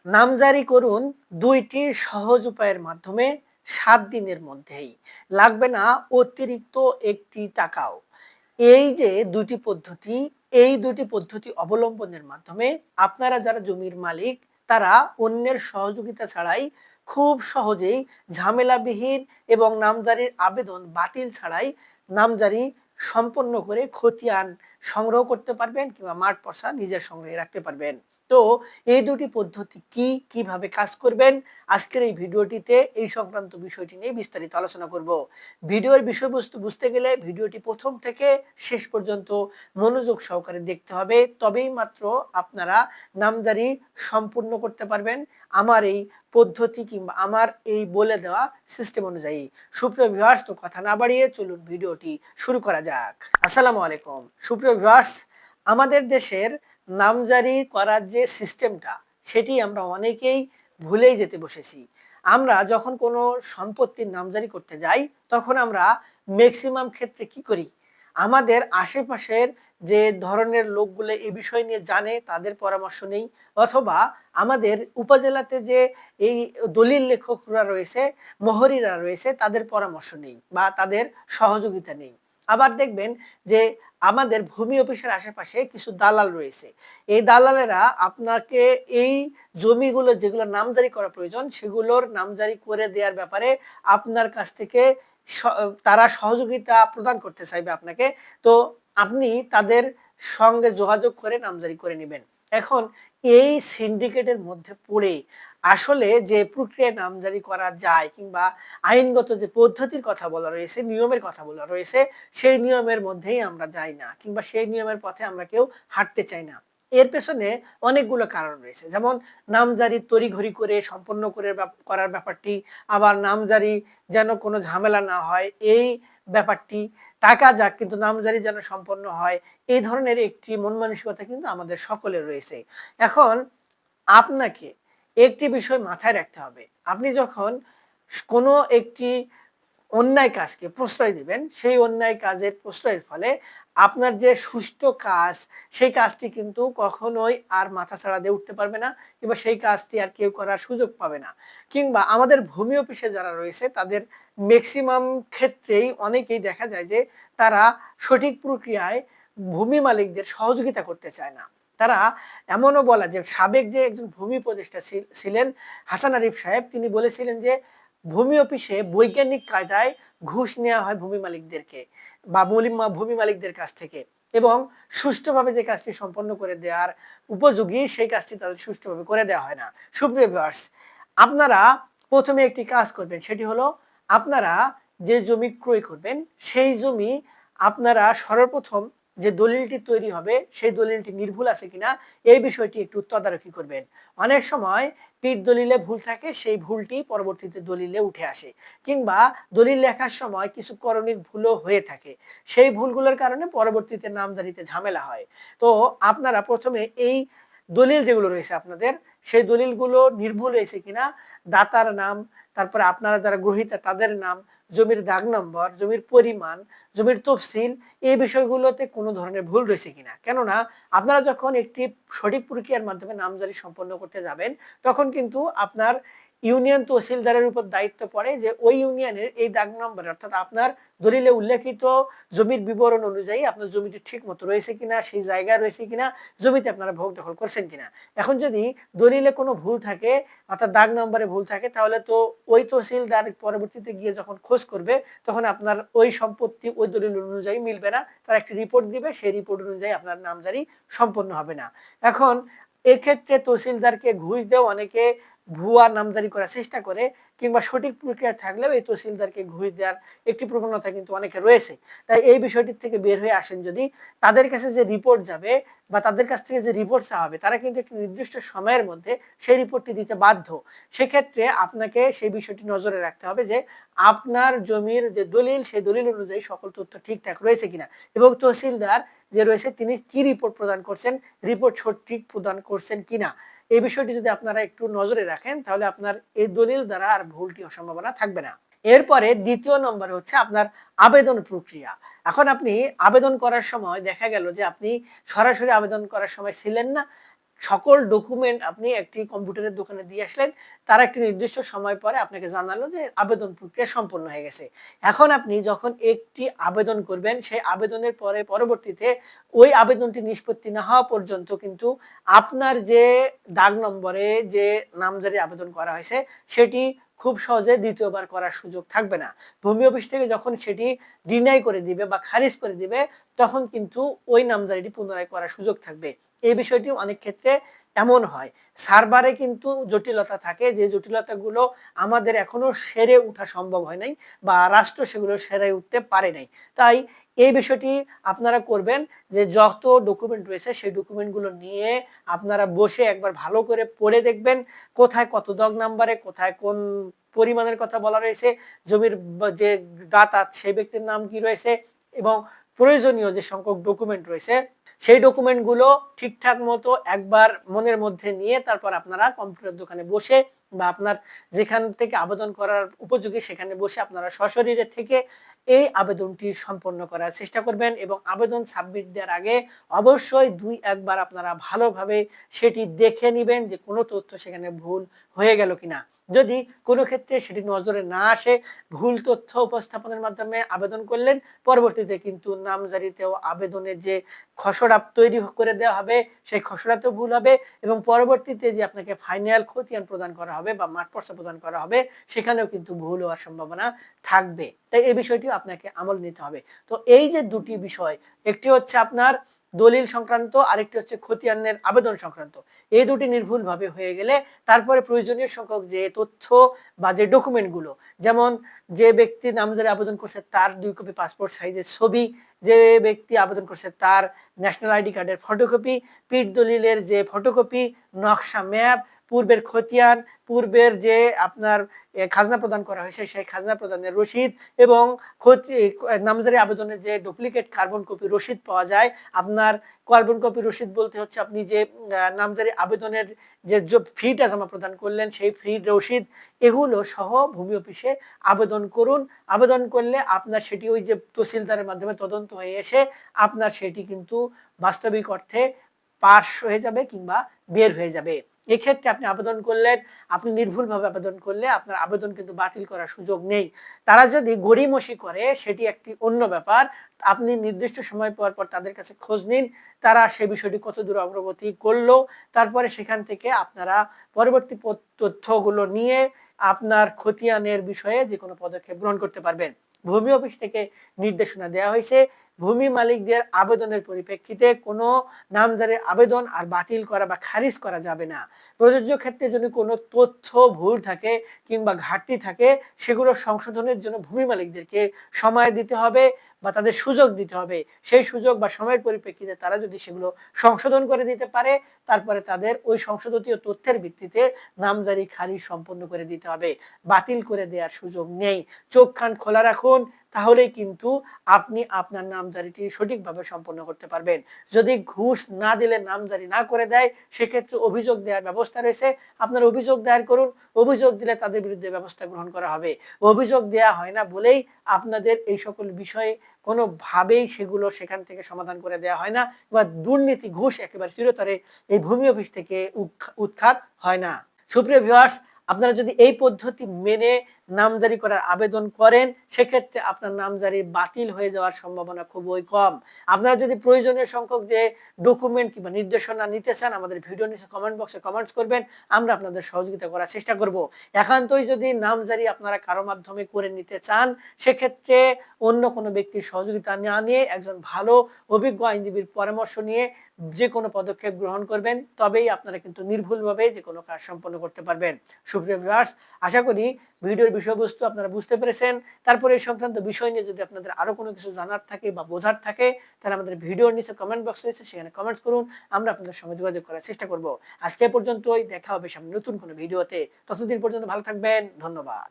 নামজারি করুন ২টি সহজ উপায়ের মাধ্যমে ৭ দিনের মধ্যেই। লাগবে না অতিরিক্ত একটি টাকাও। এই যে ২টি পদ্ধতি, এই ২টি পদ্ধতি অবলম্বনের মাধ্যমে আপনারা যারা জমির মালিক, তারা অন্যের সহযোগিতা ছাড়াই খুব সহজেই ঝামেলাবিহীন এবং নামজারির আবেদন বাতিল ছাড়াই নামজারি সম্পন্ন করে খতিয়ান সংগ্রহ করতে পারবেন কিংবা মাঠ পর্সা নিজের সংগ্রহে রাখতে পারবেন। তো এই ২টি পদ্ধতি কি, কিভাবে কাজ করবেন? আজকের এই ভিডিওটিতে এই সংক্রান্ত বিষয়টি নিয়ে বিস্তারিত আলোচনা করব। ভিডিওর বিষয়বস্তু বুঝতে গেলে ভিডিওটি ১ম থেকে শেষ পর্যন্ত মনোযোগ সহকারে দেখতে হবে। তবেই মাত্র আপনারা নামজারি সম্পূর্ণ করতে পারবেন আমার এই পদ্ধতি কিংবা আমার এই বলে দেওয়া সিস্টেম অনুযায়ী। সুপ্রিয় ভিউয়ার্স, তো কথা না বাড়িয়ে চলুন ভিডিওটি শুরু করা যাক। আসসালামু আলাইকুম। সুপ্রিয় ভিউয়ার্স, আমাদের দেশের নামজারি করার যে সিস্টেমটা, সেটি আমরা অনেকেই ভুলেই যেতে বসেছি। আমরা যখন কোনো সম্পত্তির নামজারি করতে যাই, তখন আমরা ম্যাক্সিমাম ক্ষেত্রে কি করি? আমাদের আশেপাশের যে ধরনের লোকগুলো এ বিষয় নিয়ে জানে তাদের পরামর্শ নেই, অথবা আমাদের উপজেলাতে যে এই দলিল লেখকরা রয়েছে, মোহরিরা রয়েছে, তাদের পরামর্শ নেই বা তাদের সহযোগিতা নেই। আবার দেখবেন যে আমাদের ভূমি অফিসের আশেপাশে কিছু দালাল রয়েছে। এই দালালেরা আপনাকে এই জমিগুলো যেগুলো নামজারি করা প্রয়োজন, সেগুলোর নামজারি করে দেওয়ার ব্যাপারে আপনার কাছ থেকে স তারা সহযোগিতা প্রদান করতে চাইবে আপনাকে। তো আপনি তাদের সঙ্গে যোগাযোগ করে নামজারি করে নিবেন। এখন এই সিন্ডিকেটের মধ্যে পড়ে আসলে যে প্রক্রিয়ায় নামজারি করা যায় কিংবা আইনগত যে পদ্ধতির কথা বলা রয়েছে, নিয়মের কথা বলা রয়েছে, সেই নিয়মের মধ্যেই আমরা যাই না কিংবা সেই নিয়মের পথে আমরা কেউ হাঁটতে চাই না। এর পেছনে অনেকগুলো কারণ রয়েছে। যেমন নামজারি তড়িঘড়ি করে সম্পন্ন করার ব্যাপারটি, আবার নামজারি যেন কোনো ঝামেলা না হয় এই ব্যাপারটি, টাকা যাক কিন্তু নামজারি যেন সম্পন্ন হয়, এই ধরনের একটি মন মানসিকতা কিন্তু আমাদের সকলের রয়েছে। এখন আপনাকে একটি বিষয় মাথায় রাখতে হবে। আপনি যখন কোনো একটি অন্যায় কাজকে প্রশ্রয় দিবেন, সেই অন্যায় কাজের প্রশ্রয়ের ফলে আপনার যে সুষ্ঠু কাজ, সেই কাজটি কিন্তু কখনোই আর মাথাছাড়া দিয়ে উঠতে পারবে না কিংবা সেই কাজটি আর কেউ করার সুযোগ পাবে না। কিংবা আমাদের ভূমি অফিসে যারা রয়েছে তাদের মেক্সিমাম ক্ষেত্রেই অনেকেই দেখা যায় যে তারা সঠিক প্রক্রিয়ায় ভূমি মালিকদের সহযোগিতা করতে চায় না। তারা এমনও বলা যে সাবেক যে একজন ভূমি উপদেষ্টা ছিলেন হাসান আরিফ সাহেব, তিনি বলেছিলেন যে ভূমি অফিসে বৈজ্ঞানিক কায়দায় ঘুষ নেওয়া হয় ভূমি মালিকদেরকে বা ভূমি মালিকদের কাছ থেকে, এবং সুষ্ঠুভাবে যে কাজটি সম্পন্ন করে দেওয়ার উপযোগী সেই কাজটি তাদের সুষ্ঠুভাবে করে দেওয়া হয় না। সুপ্রিয় ভিউয়ার্স, আপনারা প্রথমে একটি কাজ করবেন, সেটি হলো আপনারা যে জমি ক্রয় করবেন সেই জমি আপনারা সর্বপ্রথম যে দলিলটি তৈরি হবে সেই দলিলটি নির্ভুল আছে কিনা এই বিষয়টি একটু তদারকি করবেন। অনেক সময় পিঠ দলিলে ভুল থাকে, সেই ভুলটি পরবর্তীতে দলিলে উঠে আসে, কিংবা দলিল লেখার সময় কিছু করণিক ভুলও হয়ে থাকে, সেই ভুলগুলোর কারণে পরবর্তীতে নামজারিতে ঝামেলা হয়। তো আপনারা প্রথমে এই দলিল যেগুলো রয়েছে আপনাদের, সেই দলিলগুলো নির্ভুল হয়েছে কিনা, দাতার নাম, তারপরে আপনারা যারা গ্রহীতা তাদের নাম, জমির দাগ নম্বর, জমির পরিমাণ, জমির তফসিল, এই বিষয়গুলোতে কোনো ধরনের ভুল রয়েছে কিনা। কেননা আপনারা যখন একটি সঠিক প্রক্রিয়ার মাধ্যমে নামজারি সম্পন্ন করতে যাবেন, তখন কিন্তু আপনার ইউনিয়ন তহসিলদারের উপর দায়িত্ব পড়ে যে ওই ইউনিয়নের এই দাগ নম্বরে, অর্থাৎ আপনার দলিলে উল্লেখিত জমির বিবরণ অনুযায়ী আপনার জমিটি ঠিক মতো রয়েছে কিনা, সেই জায়গায় রয়েছে কিনা, জমিতে আপনারা ভোগ দখল করছেন কিনা। এখন যদি দলিলে কোনো ভুল থাকে, অর্থাৎ দাগ নম্বরে ভুল থাকে, তাহলে তো ওই তহসিলদার পরবর্তীতে গিয়ে যখন খোঁজ করবে, তখন আপনার ওই সম্পত্তি ওই দলিল অনুযায়ী মিলবে না। তারা একটি রিপোর্ট দিবে, সেই রিপোর্ট অনুযায়ী আপনার নামজারি সম্পন্ন হবে না। এখন এক্ষেত্রে তহসিলদারকে ঘুষ দেওয়া অনেকে ভুয়া নামজারি করার চেষ্টা করে, কিংবা সঠিক প্রক্রিয়া থাকলেও এই তহসিলদারকে ঘুষ দেওয়ার একটি প্রবণতা কিন্তু অনেকে রয়েছে। তাই এই বিষয়টির থেকে বের হয়ে আসেন যদি। তাদের কাছে যে রিপোর্ট যাবে বা তাদের কাছ থেকে যে রিপোর্ট চাওয়া হবে, তারা কিন্তু একটি নির্দিষ্ট সময়ের মধ্যে সেই রিপোর্টটি দিতে বাধ্য। সেক্ষেত্রে আপনাকে সেই বিষয়টি নজরে রাখতে হবে যে আপনার জমির যে দলিল, সেই দলিল অনুযায়ী সকল তথ্য ঠিকঠাক রয়েছে কিনা, এবং তহসিলদার যে রয়েছে তিনি কি রিপোর্ট প্রদান করছেন, রিপোর্ট সঠিক প্রদান করছেন কিনা, এই বিষয়টি যদি আপনারা একটু নজরে রাখেন, তাহলে আপনার এই দলিল দ্বারা আর ভুলটি হওয়ার সম্ভাবনা থাকবে না। এরপরে দ্বিতীয় নম্বরে হচ্ছে আপনার আবেদন প্রক্রিয়া। এখন আপনি আবেদন করার সময় দেখা গেল যে আপনি সরাসরি আবেদন করার সময় ছিলেন না, সকল ডকুমেন্ট আপনি একটি কম্পিউটারের দোকানে দিয়ে আসলেন। তারা একটি নির্দিষ্ট সময় পরে আপনাকে জানালো যে আবেদন প্রক্রিয়া সম্পন্ন হয়ে গেছে। এখন আপনি যখন একটি আবেদন করবেন, সেই আবেদনের পরে পরবর্তীতে ওই আবেদনটি নিষ্পত্তি না হওয়া পর্যন্ত কিন্তু আপনার যে দাগ নম্বরে যে নামজারির আবেদন করা হয়েছে, সেটি খুব সহজে দ্বিতীয়বার করার সুযোগ থাকবে না। ভূমি অফিস থেকে যখন সেটি ডিনাই করে দিবে বা খারিজ করে দিবে, তখন কিন্তু ওই নামজারিটি পুনরায় করার সুযোগ থাকবে। এই বিষয়টি অনেক ক্ষেত্রে এমন হয়। সার্ভারে কিন্তু জটিলতা থাকে, যে জটিলতাগুলো আমাদের এখনো সেরে উঠা সম্ভব হয় নাই বা রাষ্ট্র সেগুলো সেরে উঠতে পারে নাই। তাই এই বিষয়টি আপনারা করবেন যে যত ডকুমেন্ট রয়েছে সেই ডকুমেন্টগুলো নিয়ে আপনারা বসে একবার ভালো করে পড়ে দেখবেন, কোথায় কত দগ নাম্বারে, কোথায় কোন পরিমাণের কথা বলা রয়েছে, জমির যে দাতা সেই ব্যক্তির নাম কি রয়েছে, এবং প্রয়োজনীয় যে সংখ্যক ডকুমেন্ট রয়েছে সেই ডকুমেন্টগুলো ঠিকঠাক মতো একবার মনের মধ্যে নিয়ে তারপর আপনারা কম্পিউটার দোকানে বসে বা আপনার যেখান থেকে আবেদন করার উপযোগী সেখানে বসে আপনারা সশরীরে থেকে এই আবেদনটি সম্পন্ন করার চেষ্টা করবেন, এবং আবেদন সাবমিট দেওয়ার আগে অবশ্যই ২-১ বার আপনারা ভালোভাবে সেটি দেখে নিবেন যে কোনো তথ্য সেখানে ভুল হয়ে গেল কিনা। যদি কোনো ক্ষেত্রে সেটি নজরে না আসে, ভুল তথ্য উপস্থাপনের মাধ্যমে আবেদন করলেন, পরবর্তীতে কিন্তু নামজারিতেও আবেদনের যে খসড়া তৈরি করে দেওয়া হবে, সেই খসড়াতেও ভুল হবে, এবং পরবর্তীতে যে আপনাকে ফাইনাল খতিয়ান প্রদান করা হবে বা মাঠ পর্চা প্রদান করা হবে, সেখানেও কিন্তু ভুল হওয়ার সম্ভাবনা থাকবে। তাই এই বিষয়টিও আপনাকে আমল নিতে হবে। তো এই যে দুটি বিষয়, একটি হচ্ছে আপনার দলিল সংক্রান্ত, আরেকটি হচ্ছে খতিয়ানের আবেদন সংক্রান্ত। এই দুটি নির্ভুলভাবে হয়ে গেলে তারপরে প্রয়োজনীয় সংখ্যক যে তথ্য বা যে ডকুমেন্টগুলো, যেমন যে ব্যক্তি নামজারি আবেদন করছে তার ২ কপি পাসপোর্ট সাইজের ছবি, যে ব্যক্তি আবেদন করছে তার ন্যাশনাল আইডি কার্ডের ফটোকপি, পিঠ দলিলের যে ফটোকপি, নকশা ম্যাপ, পূর্বের খতিয়ান, পূর্বের যে আপনার খাজনা প্রদান করা হয়েছে সেই খাজনা প্রদানের রসিদ, এবং নামজারি আবেদনের যে ডুপ্লিকেট কার্বন কপি রসিদ পাওয়া যায়। আপনার কার্বন কপি রসিদ বলতে হচ্ছে আপনি যে নামজারি আবেদনের যে ফিটা জমা প্রদান করলেন সেই ফি রসিদ, এগুলো সহ ভূমি অফিসে আবেদন করুন। আবেদন করলে আপনার সেটি ওই যে তহসিলদারের মাধ্যমে তদন্ত হয়ে এসে আপনার সেটি কিন্তু বাস্তবিক অর্থে পাস হয়ে যাবে কিংবা বের হয়ে যাবে। এক্ষেত্রে আপনি আবেদন করলেন, আপনি নির্ভুলভাবে আবেদন করলে আপনার আবেদন কিন্তু বাতিল করার সুযোগ নেই। তারা যদি গড়িমসি করে সেটি একটি অন্য ব্যাপার। আপনি নির্দিষ্ট সময় পর পর তাদের কাছে খোঁজ নিন, তারা সে বিষয়টি কতদূর অগ্রগতি করলো। তারপরে সেখান থেকে আপনারা পরবর্তী তথ্যগুলো নিয়ে আপনার খতিয়ানের বিষয়ে যেকোনো পদক্ষেপ গ্রহণ করতে পারবেন। ভূমি অফিস থেকে নির্দেশনা দেওয়া হয়েছে, ভূমি মালিকদের আবেদনের পরিপ্রেক্ষিতে কোনো নামজারির আবেদন আর বাতিল করা বা খারিজ করা যাবে না। প্রযোজ্য ক্ষেত্রে যদি কোনো তথ্য ভুল থাকে কিংবা ঘাটতি থাকে, সেগুলো সংশোধনের জন্য ভূমি মালিকদেরকে সময় দিতে হবে বা তাদের সুযোগ দিতে হবে। সেই সুযোগ বা সময়ের পরিপ্রেক্ষিতে তারা যদি সেগুলো সংশোধন করে দিতে পারে, তারপরে তাদের ওই সংশোধিত তথ্যের ভিত্তিতে নামজারি খারিজ সম্পন্ন করে দিতে হবে। বাতিল করে দেওয়ার সুযোগ নেই। চোখ কান খোলা রাখুন, তাহলেই কিন্তু আপনি আপনার নামজারিটি সঠিকভাবে সম্পন্ন করতে পারবেন। যদি ঘুষ না দিলে নামজারি না করে দেয়, সেক্ষেত্রে অভিযোগ দেওয়ার ব্যবস্থা রয়েছে। আপনারা অভিযোগ দায়ের করুন, অভিযোগ দিলে তাদের বিরুদ্ধে ব্যবস্থা গ্রহণ করা হবে। অভিযোগ দেওয়া হয় না বলেই আপনাদের এই সকল বিষয়ে কোনোভাবেই সেগুলো সেখান থেকে সমাধান করে দেওয়া হয় না, বা দুর্নীতি ঘুষ একেবারে চিরতরে এই ভূমি অফিস থেকে উৎখাত হয় না। সুপ্রিয় ভিউয়ার্স, আপনারা যদি এই পদ্ধতি মেনে নামজারি করার আবেদন করেন, সেক্ষেত্রে আপনার নামজারি বাতিল হয়ে যাওয়ার সম্ভাবনা খুবই কম। আপনারা যদি প্রয়োজনীয় সংখ্যক যে ডকুমেন্ট কিংবা নির্দেশনা নিতে চান, আমাদের ভিডিও নিচে কমেন্ট বক্সে কমেন্টস করবেন, আমরা আপনাদের সহযোগিতা করার চেষ্টা করব। একান্তই যদি নামজারি আপনারা কারো মাধ্যমে করে নিতে চান, সেক্ষেত্রে অন্য কোনো ব্যক্তির সহযোগিতা না নিয়ে একজন ভালো অভিজ্ঞ আইনজীবীর পরামর্শ নিয়ে যে কোনো পদক্ষেপ গ্রহণ করবেন, তবেই আপনারা কিন্তু নির্ভুলভাবে যে কোনো কাজ সম্পন্ন করতে পারবেন। সুপ্রিয় ভিউয়ার্স, আশা করি ভিডিওর বিষয়বস্তু আপনারা বুঝতে পেরেছেন। তারপরে এই সংক্রান্ত বিষয় নিয়ে যদি আপনাদের আরো কোনো কিছু জানার থাকে বা বোঝার থাকে, তাহলে আমাদের ভিডিওর নিচে কমেন্ট বক্স রয়েছে, সেখানে কমেন্টস করুন, আমরা আপনাদের সঙ্গে যোগাযোগ করার চেষ্টা করব। আজকে পর্যন্তই, দেখা হবে সামনে নতুন কোনো ভিডিওতে। ততদিন পর্যন্ত ভালো থাকবেন, ধন্যবাদ।